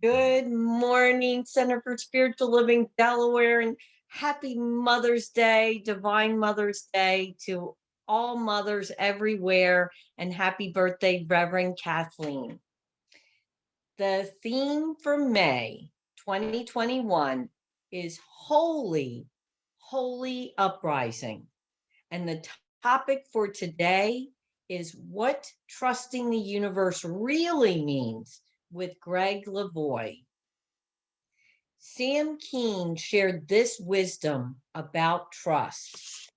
Good morning, Center for Spiritual Living, Delaware, and happy Mother's Day, Divine Mother's Day to all mothers everywhere, and happy birthday, Reverend Kathleen. The theme for May 2021 is Holy, Holy Uprising. And the topic for today is what trusting the universe really means with Gregg Levoy. Sam Keen shared this wisdom about trust.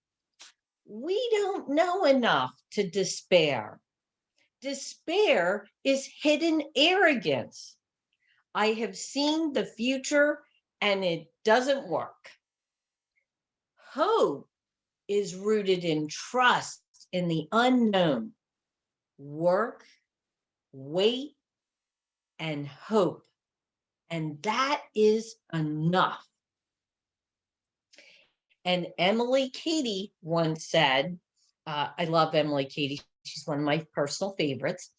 We don't know enough to despair. Despair is hidden arrogance. I have seen the future and it doesn't work. Hope is rooted in trust in the unknown. Work, wait, and hope. And that is enough. And Emily Cady once said, I love Emily Cady. She's one of my personal favorites.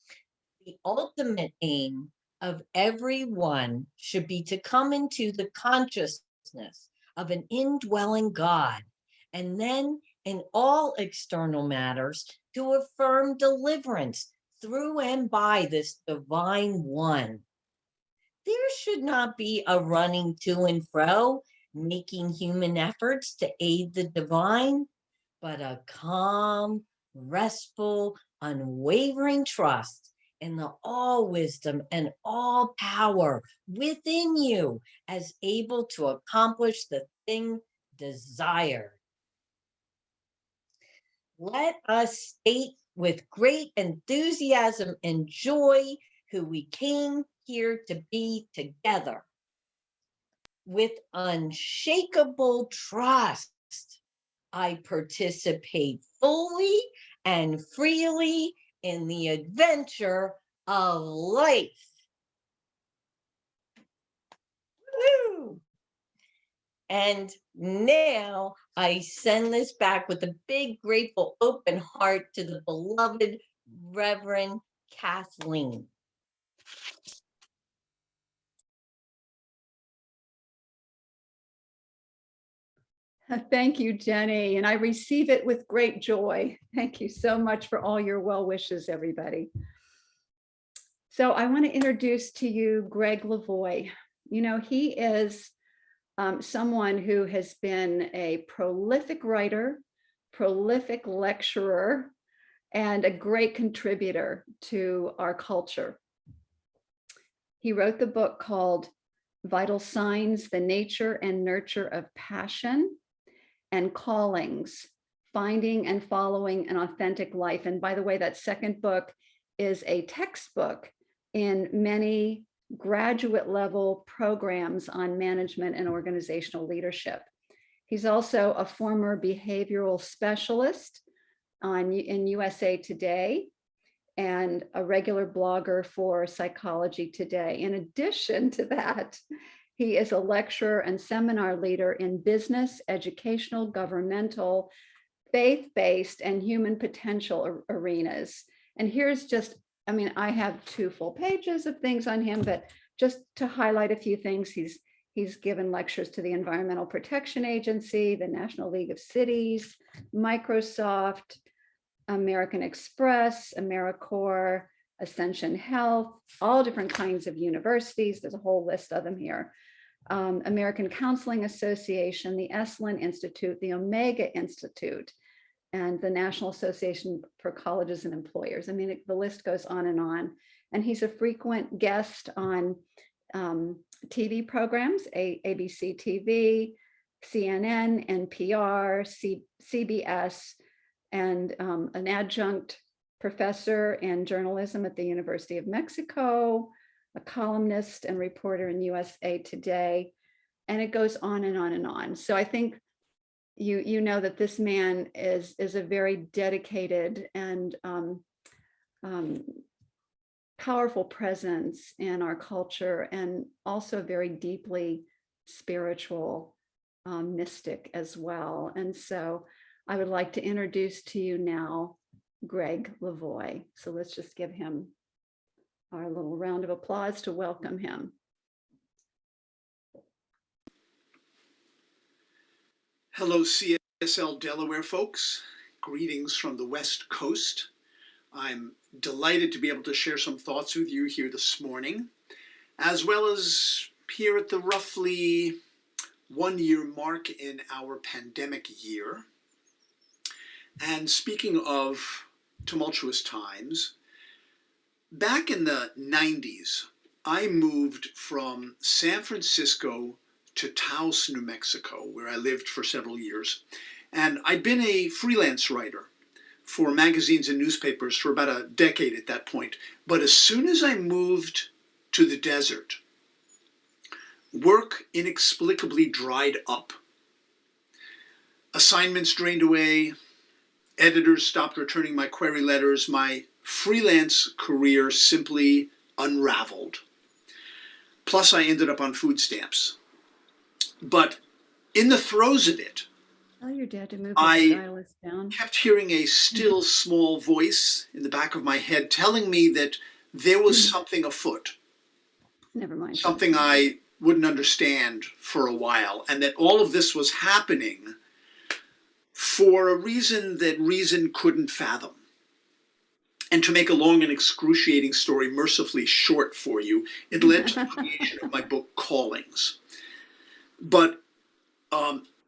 The ultimate aim of everyone should be to come into the consciousness of an indwelling God, and then in all external matters to affirm deliverance through and by this divine one. There should not be a running to and fro, making human efforts to aid the divine, but a calm, restful, unwavering trust in the all wisdom and all power within you as able to accomplish the thing desired. Let us state with great enthusiasm and joy who we came here to be together. With unshakable trust, I participate fully and freely in the adventure of life. Woo! And now I send this back with a big, grateful, open heart to the beloved Reverend Kathleen. Thank you, Jenny, and I receive it with great joy. Thank you so much for all your well wishes, everybody. So I want to introduce to you Gregg Levoy. You know, he is someone who has been a prolific writer, prolific lecturer, and a great contributor to our culture. He wrote the book called Vital Signs, The Nature and Nurture of Passion and Callings, Finding and Following an Authentic Life. And by the way, that second book is a textbook in many graduate level programs on management and organizational leadership. He's also a former behavioral specialist in USA Today and a regular blogger for Psychology Today. In addition to that, he is a lecturer and seminar leader in business, educational, governmental, faith-based, and human potential arenas. And here's just, I mean, I have 2 full pages of things on him, but just to highlight a few things, he's given lectures to the Environmental Protection Agency, the National League of Cities, Microsoft, American Express, AmeriCorps, Ascension Health, all different kinds of universities. There's a whole list of them here. American Counseling Association, the Esalen Institute, the Omega Institute, and the National Association for Colleges and Employers. I mean, the list goes on. And he's a frequent guest on TV programs, ABC TV, CNN, NPR, CBS, and an adjunct professor in journalism at the University of Mexico, a columnist and reporter in USA Today, and it goes on and on and on. So I think you know that this man is a very dedicated and powerful presence in our culture, and also very deeply spiritual mystic as well. And so I would like to introduce to you now Gregg Levoy. So let's just give him our little round of applause to welcome him. Hello, CSL Delaware folks. Greetings from the West Coast. I'm delighted to be able to share some thoughts with you here this morning, as well as here at the roughly 1 year mark in our pandemic year. And speaking of tumultuous times, back in the 90s, I moved from San Francisco to Taos, New Mexico, where I lived for several years. And I'd been a freelance writer for magazines and newspapers for about a decade at that point. But as soon as I moved to the desert, work inexplicably dried up. Assignments drained away, editors stopped returning my query letters, my freelance career simply unraveled. Plus, I ended up on food stamps. But in the throes of it, Tell your dad to move his I stylus down. kept hearing a still small voice in the back of my head telling me that there was something afoot, Never mind. something I wouldn't understand for a while, and that all of this was happening for a reason that reason couldn't fathom. And to make a long and excruciating story mercifully short for you, it led to the creation of my book, Callings. But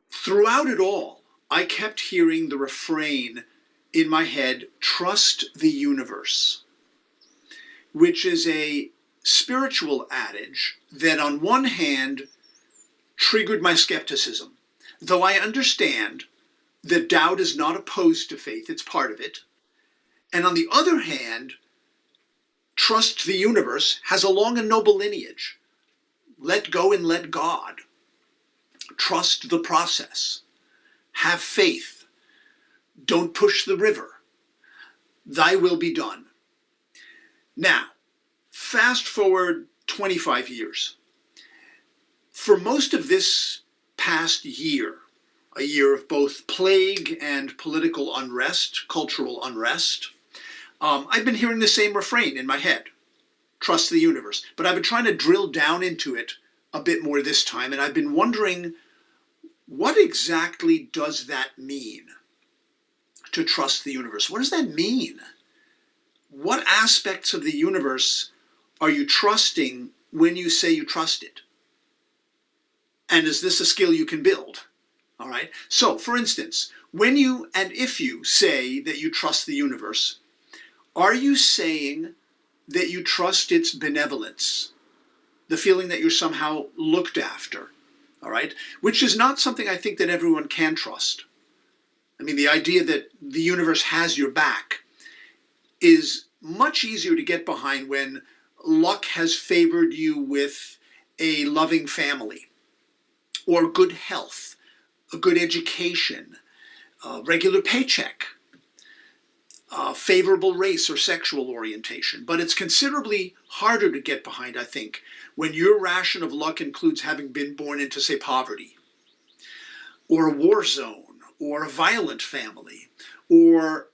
throughout it all, I kept hearing the refrain in my head, trust the universe, which is a spiritual adage that on one hand triggered my skepticism, though I understand that doubt is not opposed to faith, it's part of it. And on the other hand, trust the universe has a long and noble lineage. Let go and let God. Trust the process. Have faith. Don't push the river. Thy will be done. Now, fast forward 25 years. For most of this past year, a year of both plague and political unrest, cultural unrest, I've been hearing the same refrain in my head, trust the universe. But I've been trying to drill down into it a bit more this time, and I've been wondering, what exactly does that mean, to trust the universe? What does that mean? What aspects of the universe are you trusting when you say you trust it? And is this a skill you can build? All right. So, for instance, when you and if you say that you trust the universe, are you saying that you trust its benevolence, the feeling that you're somehow looked after? All right. Which is not something I think that everyone can trust. I mean, the idea that the universe has your back is much easier to get behind when luck has favored you with a loving family, or good health, a good education, a regular paycheck, a favorable race or sexual orientation. But it's considerably harder to get behind, I think, when your ration of luck includes having been born into, say, poverty, or a war zone, or a violent family, or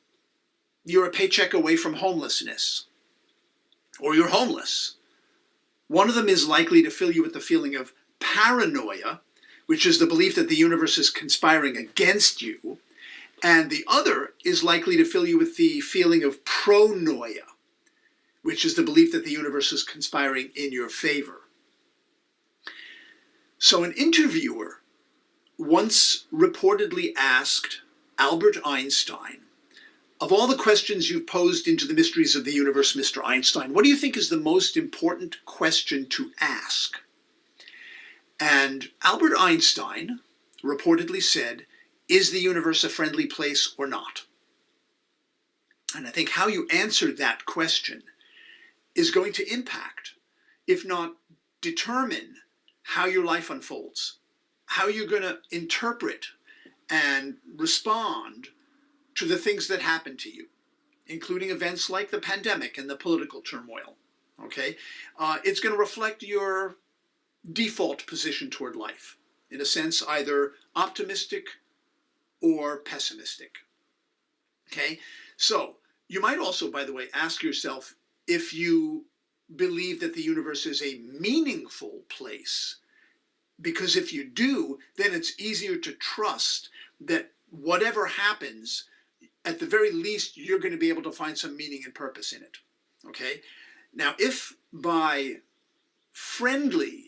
you're a paycheck away from homelessness, or you're homeless. One of them is likely to fill you with the feeling of paranoia, which is the belief that the universe is conspiring against you, and the other is likely to fill you with the feeling of pronoia, which is the belief that the universe is conspiring in your favor. So an interviewer once reportedly asked Albert Einstein, of all the questions you've posed into the mysteries of the universe, Mr. Einstein, what do you think is the most important question to ask? And Albert Einstein reportedly said, is the universe a friendly place or not? And I think how you answer that question is going to impact, if not determine, how your life unfolds, how you're going to interpret and respond to the things that happen to you, including events like the pandemic and the political turmoil. Okay? It's going to reflect your default position toward life. In a sense, either optimistic or pessimistic. Okay? So, you might also, by the way, ask yourself if you believe that the universe is a meaningful place, Because if you do, then it's easier to trust that whatever happens, at the very least, you're going to be able to find some meaning and purpose in it. Okay? Now, if by friendly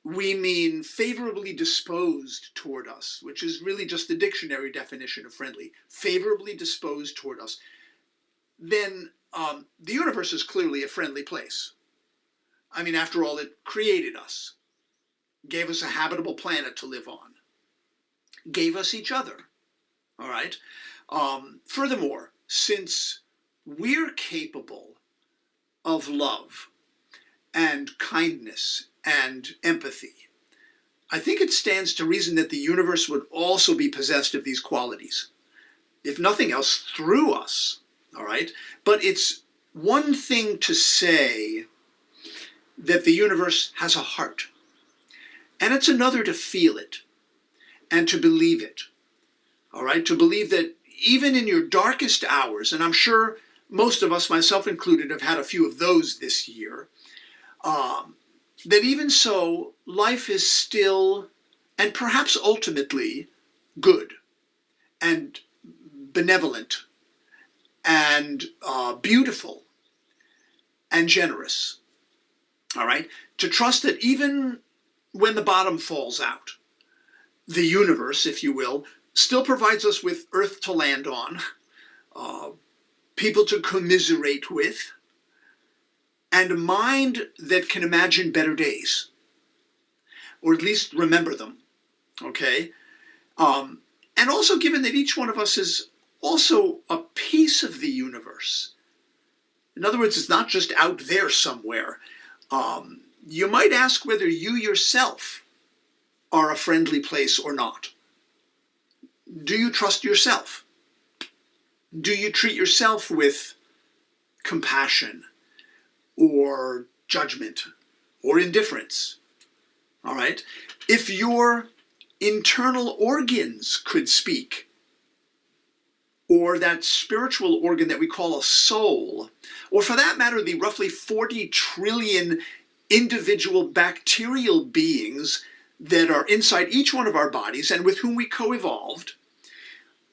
we mean favorably disposed toward us, which is really just the dictionary definition of friendly, favorably disposed toward us, then the universe is clearly a friendly place. I mean, after all, it created us, gave us a habitable planet to live on, gave us each other, all right? Furthermore, since we're capable of love and kindness and empathy, I think it stands to reason that the universe would also be possessed of these qualities, if nothing else, through us, all right? But it's one thing to say that the universe has a heart, and it's another to feel it and to believe it, all right? To believe that even in your darkest hours, and I'm sure most of us, myself included, have had a few of those this year, that even so, life is still, and perhaps ultimately, good and benevolent and beautiful and generous, all right? To trust that even when the bottom falls out, the universe, if you will, still provides us with earth to land on, people to commiserate with, and a mind that can imagine better days, or at least remember them, okay? And also given that each one of us is also a piece of the universe. In other words, it's not just out there somewhere. You might ask whether you yourself are a friendly place or not. Do you trust yourself? Do you treat yourself with compassion or judgment or indifference? All right? If your internal organs could speak, or that spiritual organ that we call a soul, or for that matter, the roughly 40 trillion individual bacterial beings that are inside each one of our bodies and with whom we co-evolved,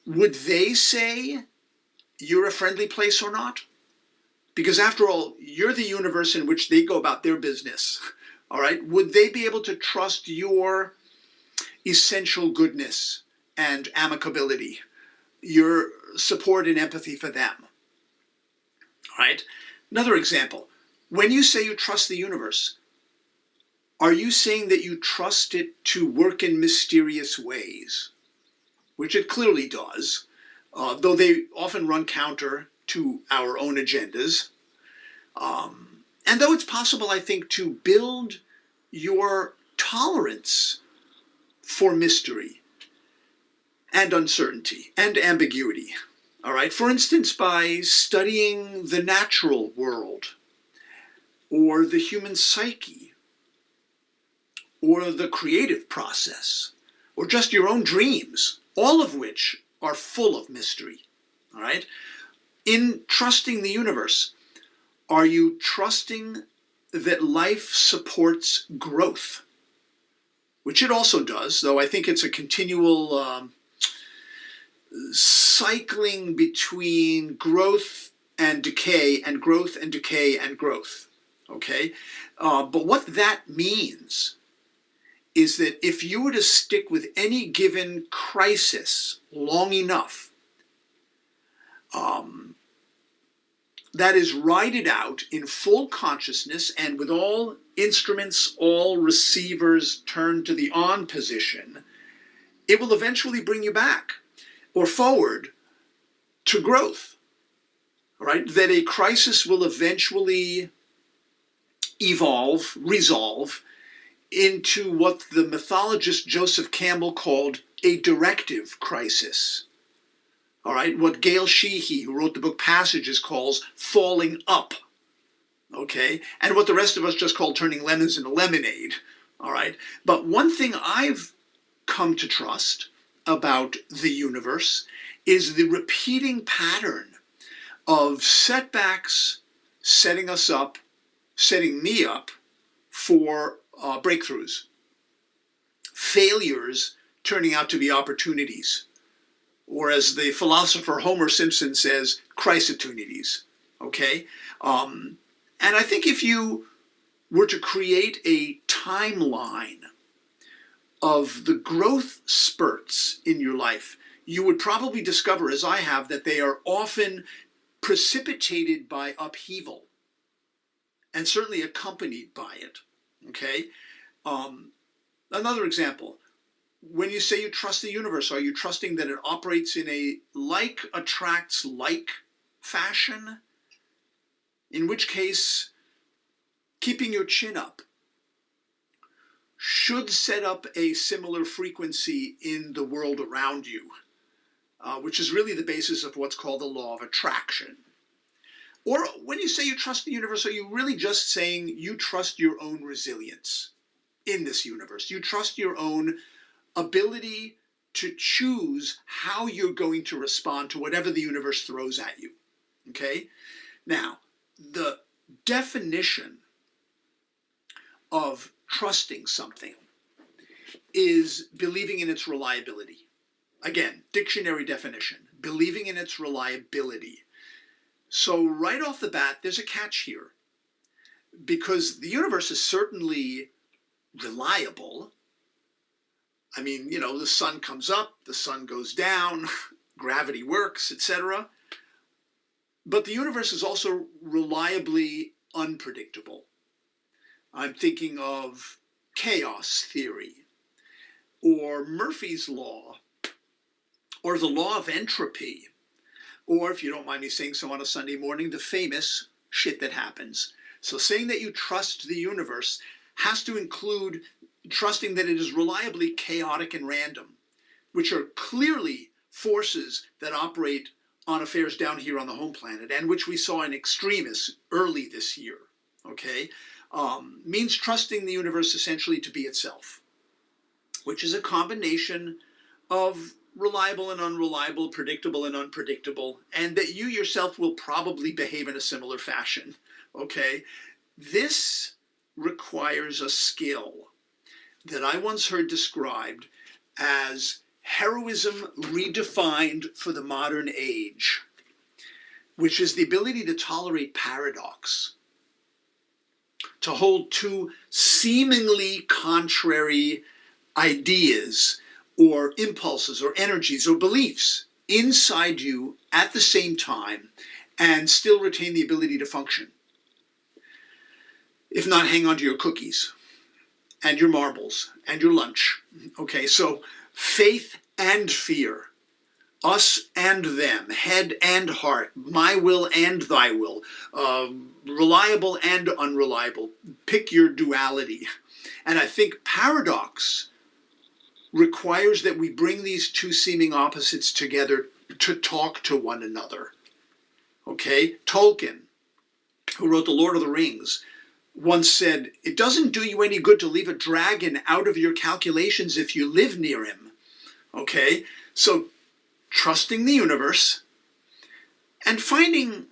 would they say you're a friendly place or not? Because after all, you're the universe in which they go about their business, all right? Would they be able to trust your essential goodness and amicability, your support and empathy for them, all right? Another example, when you say you trust the universe, are you saying that you trust it to work in mysterious ways? Which it clearly does, though they often run counter to our own agendas. And though it's possible, I think, to build your tolerance for mystery and uncertainty and ambiguity, all right? For instance, by studying the natural world or the human psyche or the creative process or just your own dreams, all of which are full of mystery, all right? In trusting the universe, are you trusting that life supports growth? Which it also does, though I think it's a continual cycling between growth and decay and growth and decay and growth, okay? But what that means is that if you were to stick with any given crisis long enough, that is, ride it out in full consciousness and with all instruments, all receivers turned to the on position, it will eventually bring you back or forward to growth, all right? That a crisis will eventually evolve, resolve into what the mythologist Joseph Campbell called a directive crisis. All right, what Gail Sheehy, who wrote the book Passages, calls falling up, okay? And what the rest of us just call turning lemons into lemonade, all right? But one thing I've come to trust about the universe is the repeating pattern of setbacks setting us up, setting me up for breakthroughs, failures turning out to be opportunities. Or as the philosopher Homer Simpson says, Christopportunities. Okay? And I think if you were to create a timeline of the growth spurts in your life, you would probably discover, as I have, that they are often precipitated by upheaval and certainly accompanied by it. Okay? Another example, when you say you trust the universe, are you trusting that it operates in a like attracts like fashion? In which case, keeping your chin up should set up a similar frequency in the world around you, which is really the basis of what's called the law of attraction. Or when you say you trust the universe, are you really just saying you trust your own resilience in this universe? You trust your own ability to choose how you're going to respond to whatever the universe throws at you. Okay? Now, the definition of trusting something is believing in its reliability. Again, dictionary definition, believing in its reliability. So right off the bat, there's a catch here, because the universe is certainly reliable. I mean, you know, the sun comes up, the sun goes down, gravity works, etc. But the universe is also reliably unpredictable. I'm thinking of chaos theory, or Murphy's Law, or the law of entropy, or, if you don't mind me saying so on a Sunday morning, the famous shit that happens. So saying that you trust the universe has to include trusting that it is reliably chaotic and random, which are clearly forces that operate on affairs down here on the home planet, and which we saw in extremis early this year, okay? Means trusting the universe essentially to be itself, which is a combination of reliable and unreliable, predictable and unpredictable, and that you yourself will probably behave in a similar fashion, okay? This requires a skill that I once heard described as heroism redefined for the modern age, which is the ability to tolerate paradox, to hold two seemingly contrary ideas or impulses or energies or beliefs inside you at the same time and still retain the ability to function. If not, hang on to your cookies and your marbles and your lunch. Okay, so faith and fear, us and them, head and heart, my will and thy will, reliable and unreliable. Pick your duality. And I think paradox requires that we bring these two seeming opposites together to talk to one another. Okay? Tolkien, who wrote The Lord of the Rings, once said, "It doesn't do you any good to leave a dragon out of your calculations if you live near him." Okay? So trusting the universe and finding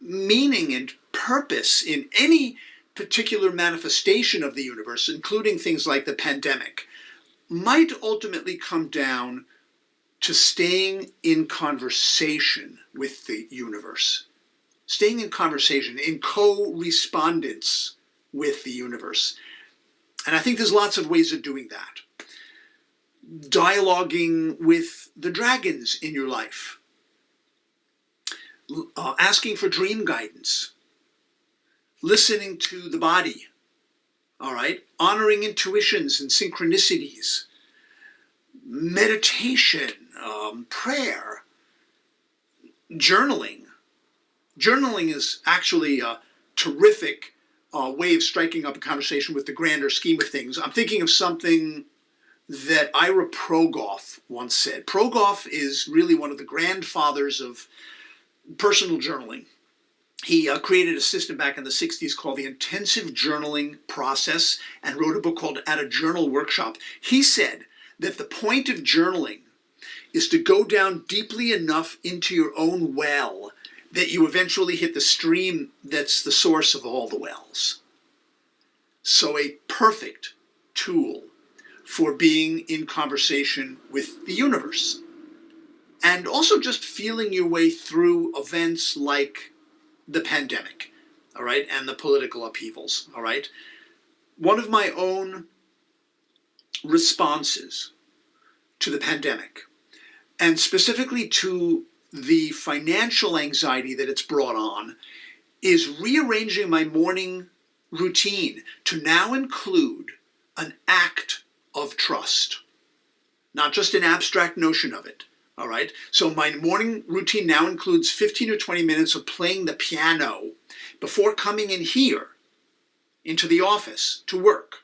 meaning and purpose in any particular manifestation of the universe, including things like the pandemic, might ultimately come down to staying in conversation with the universe, staying in conversation, in co-respondence with the universe. And I think there's lots of ways of doing that. Dialoguing with the dragons in your life, asking for dream guidance, listening to the body, all right, honoring intuitions and synchronicities, meditation, prayer, journaling. Journaling is actually a terrific way of striking up a conversation with the grander scheme of things. I'm thinking of something that Ira Progoff once said. Progoff is really one of the grandfathers of personal journaling. He created a system back in the 60s called the intensive journaling process and wrote a book called At a Journal Workshop. He said that the point of journaling is to go down deeply enough into your own well that you eventually hit the stream that's the source of all the wells. So a perfect tool for being in conversation with the universe. And also just feeling your way through events like the pandemic, all right, and the political upheavals, all right. One of my own responses to the pandemic, and specifically to the financial anxiety that it's brought on, is rearranging my morning routine to now include an act of trust, not just an abstract notion of it. All right. So my morning routine now includes 15 or 20 minutes of playing the piano before coming in here into the office to work.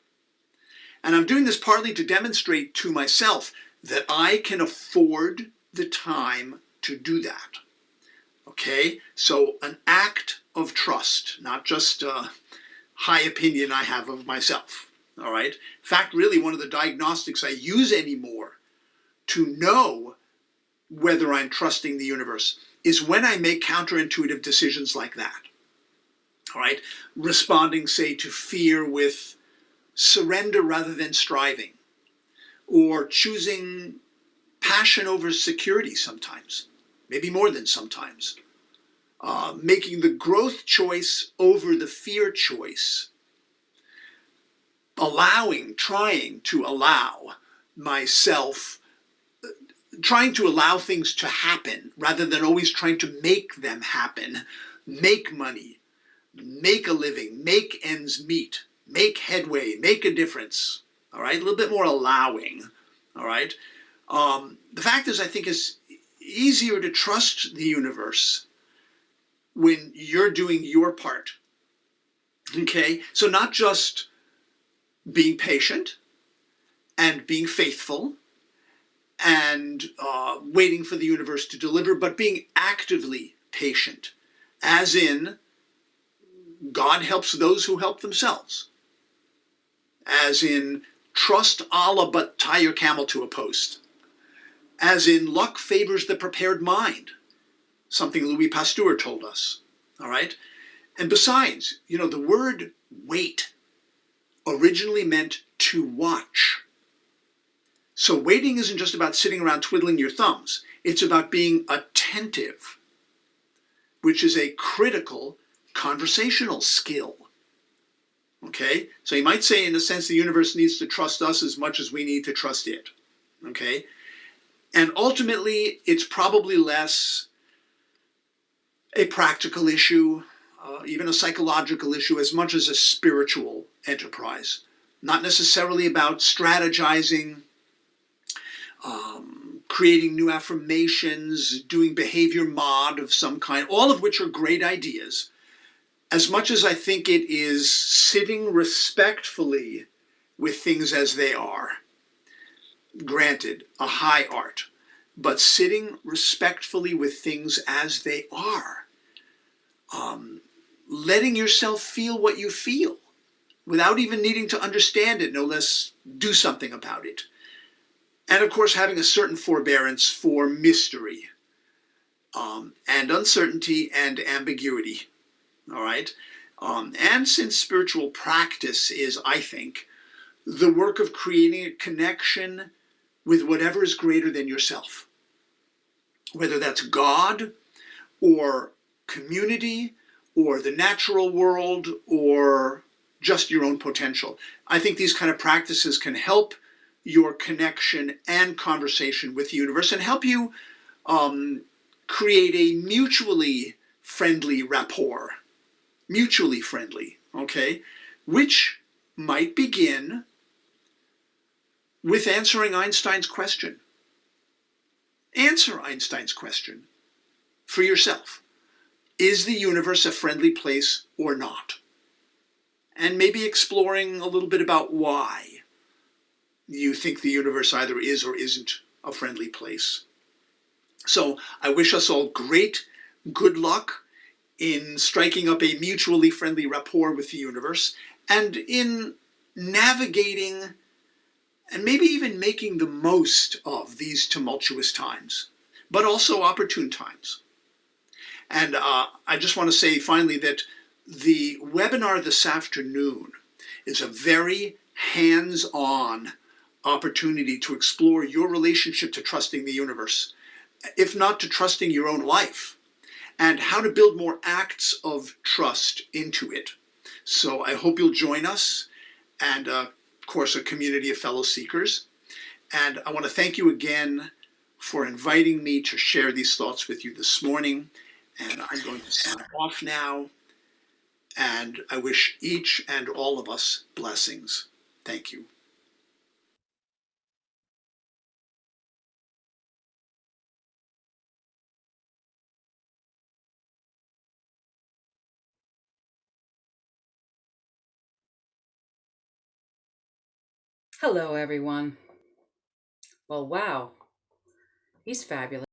And I'm doing this partly to demonstrate to myself that I can afford the time to do that. Okay. So an act of trust, not just a high opinion I have of myself. All right. In fact, really one of the diagnostics I use anymore to know whether I'm trusting the universe is when I make counterintuitive decisions like that. All right. Responding, say, to fear with surrender rather than striving, or choosing passion over security sometimes, maybe more than sometimes. Making the growth choice over the fear choice. Trying to allow myself, trying to allow things to happen rather than always trying to make them happen. Make money, make a living, make ends meet, make headway, make a difference. All right, a little bit more allowing. All right. The fact is, I think it's easier to trust the universe when you're doing your part. Okay, so not just being patient and being faithful and waiting for the universe to deliver, but being actively patient, as in God helps those who help themselves, as in trust Allah but tie your camel to a post, as in luck favors the prepared mind, something Louis Pasteur told us. All right. And besides, the word wait originally meant to watch. So waiting isn't just about sitting around twiddling your thumbs. It's about being attentive, which is a critical conversational skill. Okay? So you might say, in a sense, the universe needs to trust us as much as we need to trust it. Okay? And ultimately, it's probably less a practical issue, even a psychological issue, as much as a spiritual enterprise. Not necessarily about strategizing, creating new affirmations, doing behavior mod of some kind, all of which are great ideas, as much as I think it is sitting respectfully with things as they are. Granted, a high art, but sitting respectfully with things as they are. Letting yourself feel what you feel without even needing to understand it, no less do something about it. And of course, having a certain forbearance for mystery and uncertainty and ambiguity. All right. And since spiritual practice is, I think, the work of creating a connection with whatever is greater than yourself, whether that's God or community or the natural world or just your own potential. I think these kind of practices can help your connection and conversation with the universe and help you create a mutually friendly rapport, mutually friendly, okay, which might begin with answering Einstein's question. Answer Einstein's question for yourself. Is the universe a friendly place or not? And maybe exploring a little bit about why you think the universe either is or isn't a friendly place. So I wish us all great good luck in striking up a mutually friendly rapport with the universe and in navigating and maybe even making the most of these tumultuous times, but also opportune times. And I just want to say finally that the webinar this afternoon is a very hands-on opportunity to explore your relationship to trusting the universe, if not to trusting your own life, and how to build more acts of trust into it. So I hope you'll join us, and of course, a community of fellow seekers. And I want to thank you again for inviting me to share these thoughts with you this morning. And I'm going to sign off now. And I wish each and all of us blessings. Thank you. Hello, everyone. Well, wow, he's fabulous.